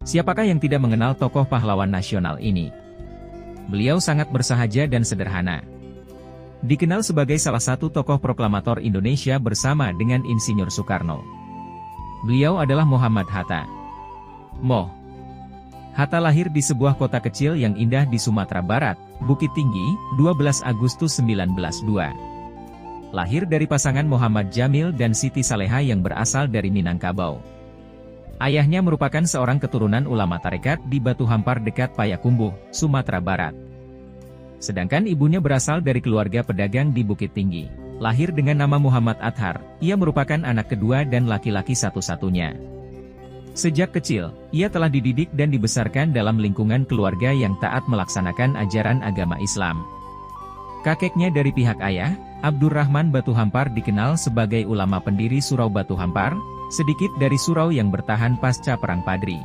Siapakah yang tidak mengenal tokoh pahlawan nasional ini? Beliau sangat bersahaja dan sederhana. Dikenal sebagai salah satu tokoh proklamator Indonesia bersama dengan Insinyur Soekarno. Beliau adalah Muhammad Hatta. Moh. Hatta lahir di sebuah kota kecil yang indah di Sumatera Barat, Bukit Tinggi, 12 Agustus 1902. Lahir dari pasangan Muhammad Jamil dan Siti Saleha yang berasal dari Minangkabau. Ayahnya merupakan seorang keturunan ulama tarekat di Batu Hampar dekat Payakumbuh, Sumatera Barat. Sedangkan ibunya berasal dari keluarga pedagang di Bukit Tinggi. Lahir dengan nama Muhammad Athar, ia merupakan anak kedua dan laki-laki satu-satunya. Sejak kecil, ia telah dididik dan dibesarkan dalam lingkungan keluarga yang taat melaksanakan ajaran agama Islam. Kakeknya dari pihak ayah, Abdurrahman Batu Hampar dikenal sebagai ulama pendiri Surau Batu Hampar, sedikit dari surau yang bertahan pasca Perang Padri.